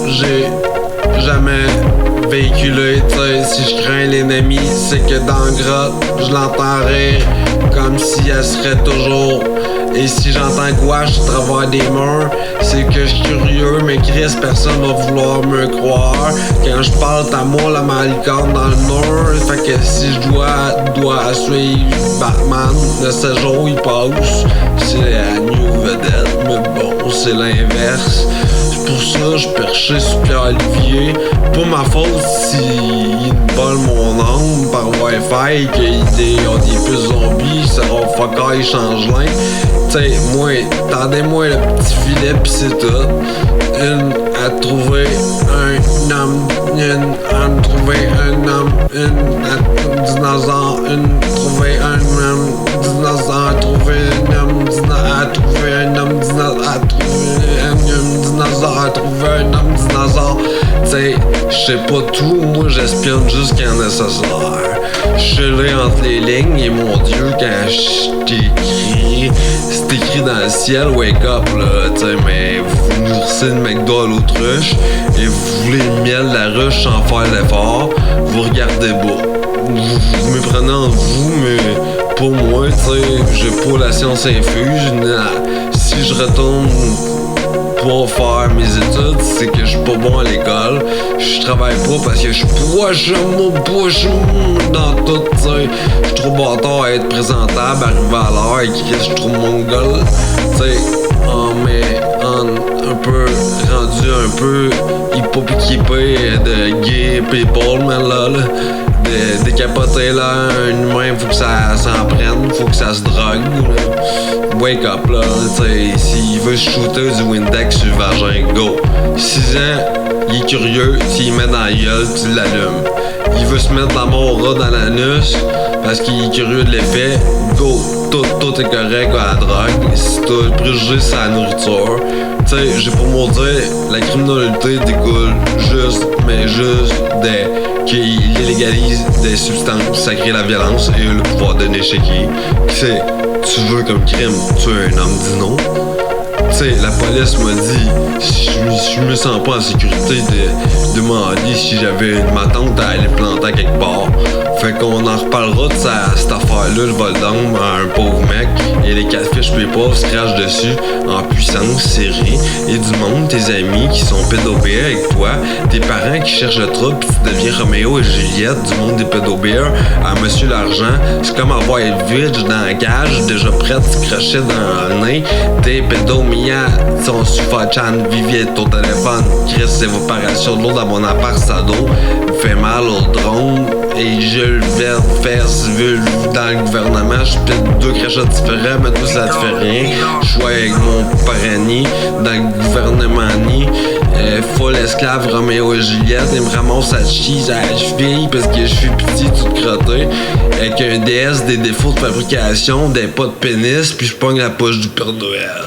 j'ai jamais véhiculé, t'sais, si je crains l'ennemi, c'est que dans la grotte, je l'entends rire comme si elle serait toujours. Et si j'entends gouache à travers des murs, c'est que je suis curieux, mais Chris, personne va vouloir me croire. Quand je parle, t'as moi la malicorne dans le mur. Fait que si je dois suivre Batman, le séjour il passe. C'est la new vedette, mais bon, c'est l'inverse. Pour ça, je perchais sur Pierre-Olivier. Pas ma faute s'ils me volent mon âme par Wi-Fi et qu'ils ont des puces zombies, ça va fucker, ils changent l'un. T'sais, moi, tendez-moi le petit filet pis c'est tout. Une à trouver un homme, une à trouver un homme, une à dinosaure, une trouver un homme, dinosaure, trouver un homme, à trouver un homme, dinosaure, à trouver un homme, dinosaure, à trouver un homme, dinosaure. T'sais, j'sais pas tout, moi j'espionne juste quand nécessaire. J'suis là entre les lignes et mon Dieu, quand j't'écris, c'est écrit dans le ciel, wake up là, t'sais, mais vous nourrissez le McDo à l'autruche et vous voulez le miel de la ruche sans faire l'effort, vous regardez bas. Vous me prenez en vous, mais pour moi, t'sais, j'ai pas la science infuse. Si je retourne pour faire mes études, c'est que je suis pas bon à l'école. Je travaille pas parce que je suis dans tout, t'sais. Je suis trop bâtard à être présentable, arriver à l'heure, écrire, je suis trop mongol. T'sais, un peu rendu un peu hypocrité de gay people, mais là, décapoter là, un humain, faut que ça s'en prenne, faut que ça se drogue. Wake up là, t'sais, s'il veut shooter du Windex sur le vagin, go. 6 ans, il est curieux, s'il met dans la gueule, tu l'allumes. Il veut se mettre la mort dans l'anus parce qu'il est curieux de l'effet, go. Tout est correct à la drogue. Si t'as le préjugé sur la nourriture, t'sais, j'ai pour moi dire, la criminalité découle juste qu'il légalise des substances, ça crée la violence et le pouvoir de n'échequer. C'est, tu veux comme crime, tu es un homme, dis non. T'sais, la police m'a dit, je me sens pas en sécurité de demander si j'avais ma tante à aller planter quelque part. Fait qu'on en reparlera de cette affaire-là, le vol d'armes à un pauvre mec. Et les 4 fiches les pauvres se crachent dessus en puissance serrée. Et du monde, tes amis qui sont pédophiles avec toi, tes parents qui cherchent le trouble pis tu deviens Roméo et Juliette, du monde des pédophiles à Monsieur l'Argent. C'est comme avoir Elvidge dans la cage, déjà prête, se crocher dans le nez. Tes pédomia sont super chan, Viviette ton téléphone. Chris, évaporation de l'eau dans mon appart, ça d'eau me fait mal au drone. Et Jules Verne, faire civil dans le gouvernement, je pète 2 crachats différents, mais toi ça te fait rien. Je suis avec mon parani dans le gouvernement ni. Full esclave, Roméo et Juliette, et me ramasse à cheese à la cheville parce que je suis petit tout crotté. Avec un DS, des défauts de fabrication, des pas de pénis, puis je pogne la poche du Père Noël.